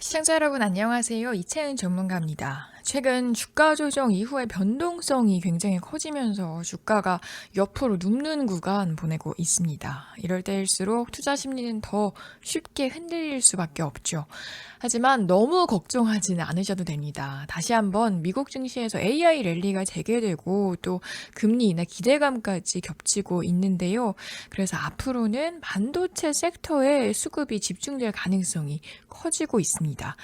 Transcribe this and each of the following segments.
시청자 여러분 안녕하세요. 이채은 전문가입니다. 최근 주가 조정 이후의 변동성이 굉장히 커지면서 주가가 옆으로 눕는 구간 보내고 있습니다. 이럴 때일수록 투자 심리는 더 쉽게 흔들릴 수밖에 없죠. 하지만 너무 걱정하지는 않으셔도 됩니다. 다시 한번 미국 증시에서 AI 랠리가 재개되고 또 금리 인하 기대감까지 겹치고 있는데요. 그래서 앞으로는 반도체 섹터에 수급이 집중될 가능성이 커지고 있습니다.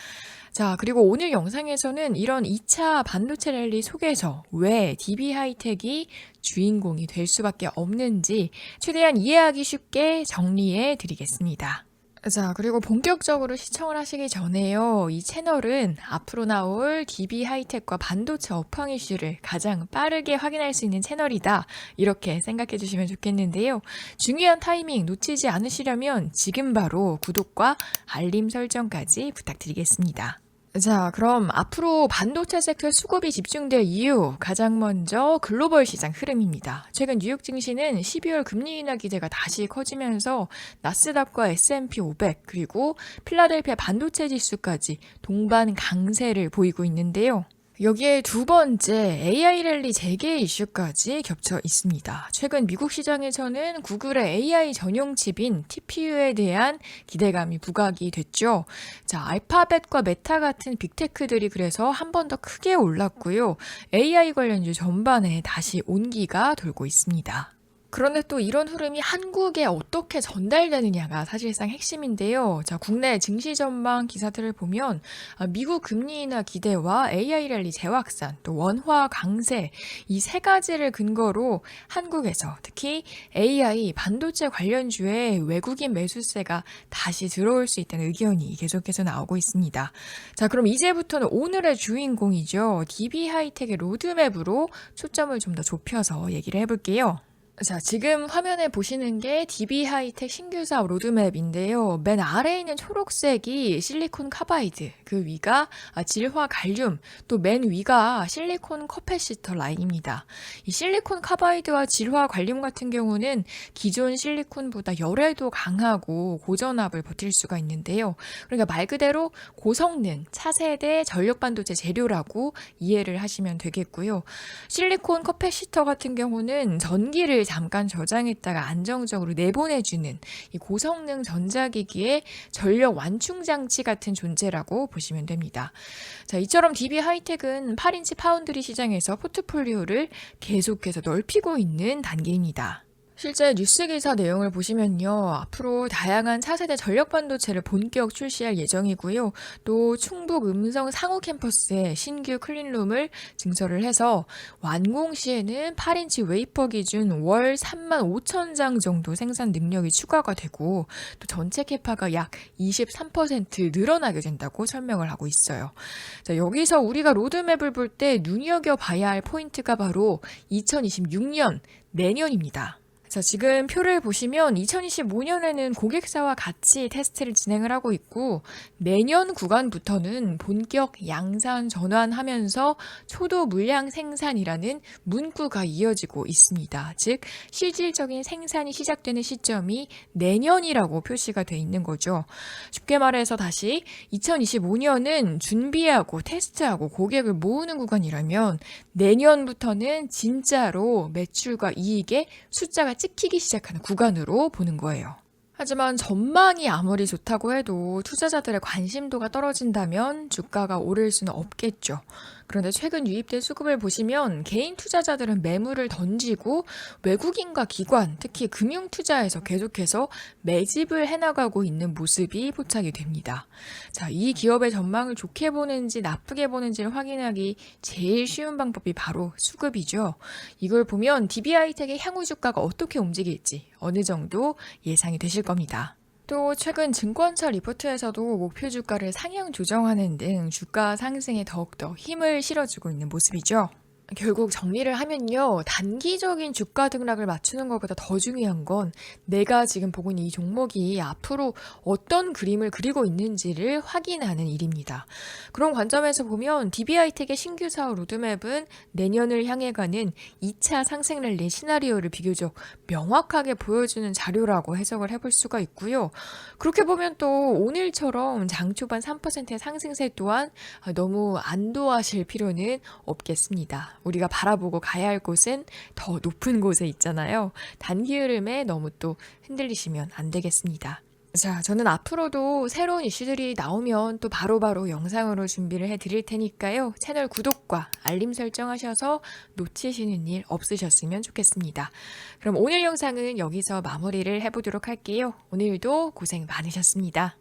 자, 그리고 오늘 영상에서는 이런 2차 반도체 랠리 속에서 왜 DB 하이텍이 주인공이 될 수밖에 없는지 최대한 이해하기 쉽게 정리해 드리겠습니다. 자, 그리고 본격적으로 시청을 하시기 전에요. 이 채널은 앞으로 나올 DB 하이텍과 반도체 업황 이슈를 가장 빠르게 확인할 수 있는 채널이다. 이렇게 생각해 주시면 좋겠는데요. 중요한 타이밍 놓치지 않으시려면 지금 바로 구독과 알림 설정까지 부탁드리겠습니다. 자, 그럼 앞으로 반도체 섹터에 수급이 집중될 이유, 가장 먼저 글로벌 시장 흐름입니다. 최근 뉴욕 증시는 12월 금리 인하 기대가 다시 커지면서 나스닥과 S&P 500 그리고 필라델피아 반도체 지수까지 동반 강세를 보이고 있는데요. 여기에 두 번째 AI 랠리 재개 이슈까지 겹쳐 있습니다. 최근 미국 시장에서는 구글의 AI 전용 칩인 TPU에 대한 기대감이 부각이 됐죠. 자, 알파벳과 메타 같은 빅테크들이 그래서 한 번 더 크게 올랐고요. AI 관련주 전반에 다시 온기가 돌고 있습니다. 그런데 또 이런 흐름이 한국에 어떻게 전달되느냐가 사실상 핵심인데요. 자, 국내 증시 전망 기사들을 보면 미국 금리 인하 기대와 AI 랠리 재확산, 또 원화 강세 이 세 가지를 근거로 한국에서 특히 AI 반도체 관련주에 외국인 매수세가 다시 들어올 수 있다는 의견이 계속해서 나오고 있습니다. 자, 그럼 이제부터는 오늘의 주인공이죠. DB 하이텍의 로드맵으로 초점을 좀 더 좁혀서 얘기를 해볼게요. 자, 지금 화면에 보시는 게 DB 하이텍 신규 사업 로드맵인데요. 맨 아래에 있는 초록색이 실리콘 카바이드, 그 위가 질화 갈륨, 또 맨 위가 실리콘 커패시터 라인입니다. 이 실리콘 카바이드와 질화 갈륨 같은 경우는 기존 실리콘보다 열에도 강하고 고전압을 버틸 수가 있는데요. 그러니까 말 그대로 고성능, 차세대 전력 반도체 재료라고 이해를 하시면 되겠고요. 실리콘 커패시터 같은 경우는 전기를 잠깐 저장했다가 안정적으로 내보내주는 이 고성능 전자기기의 전력 완충 장치 같은 존재라고 보시면 됩니다. 자, 이처럼 DB 하이텍은 8인치 파운드리 시장에서 포트폴리오를 계속해서 넓히고 있는 단계입니다. 실제 뉴스 기사 내용을 보시면요. 앞으로 다양한 차세대 전력 반도체를 본격 출시할 예정이고요. 또 충북 음성 상호 캠퍼스에 신규 클린룸을 증설을 해서 완공 시에는 8인치 웨이퍼 기준 월 35,000장 정도 생산 능력이 추가가 되고 또 전체 캐파가 약 23% 늘어나게 된다고 설명을 하고 있어요. 자, 여기서 우리가 로드맵을 볼 때 눈여겨봐야 할 포인트가 바로 2026년 내년입니다. 자, 지금 표를 보시면 2025년에는 고객사와 같이 테스트를 진행을 하고 있고 내년 구간부터는 본격 양산 전환하면서 초도 물량 생산이라는 문구가 이어지고 있습니다. 즉 실질적인 생산이 시작되는 시점이 내년이라고 표시가 돼 있는 거죠. 쉽게 말해서 다시 2025년은 준비하고 테스트하고 고객을 모으는 구간이라면 내년부터는 진짜로 매출과 이익의 숫자가 찍히기 시작하는 구간으로 보는 거예요. 하지만 전망이 아무리 좋다고 해도 투자자들의 관심도가 떨어진다면 주가가 오를 수는 없겠죠. 그런데 최근 유입된 수급을 보시면 개인 투자자들은 매물을 던지고 외국인과 기관, 특히 금융투자에서 계속해서 매집을 해나가고 있는 모습이 포착이 됩니다. 자, 이 기업의 전망을 좋게 보는지 나쁘게 보는지를 확인하기 제일 쉬운 방법이 바로 수급이죠. 이걸 보면 DB 하이텍의 향후 주가가 어떻게 움직일지 어느 정도 예상이 되실 겁니다. 또 최근 증권사 리포트에서도 목표 주가를 상향 조정하는 등 주가 상승에 더욱더 힘을 실어주고 있는 모습이죠. 결국 정리를 하면요. 단기적인 주가 등락을 맞추는 것보다 더 중요한 건 내가 지금 보고 있는 이 종목이 앞으로 어떤 그림을 그리고 있는지를 확인하는 일입니다. 그런 관점에서 보면 DB하이텍의 신규 사업 로드맵은 내년을 향해 가는 2차 상생 랠리 시나리오를 비교적 명확하게 보여주는 자료라고 해석을 해볼 수가 있고요. 그렇게 보면 또 오늘처럼 장 초반 3%의 상승세 또한 너무 안도하실 필요는 없겠습니다. 우리가 바라보고 가야 할 곳은 더 높은 곳에 있잖아요. 단기 흐름에 너무 또 흔들리시면 안 되겠습니다. 자, 저는 앞으로도 새로운 이슈들이 나오면 또 바로바로 영상으로 준비를 해 드릴 테니까요. 채널 구독과 알림 설정하셔서 놓치시는 일 없으셨으면 좋겠습니다. 그럼 오늘 영상은 여기서 마무리를 해보도록 할게요. 오늘도 고생 많으셨습니다.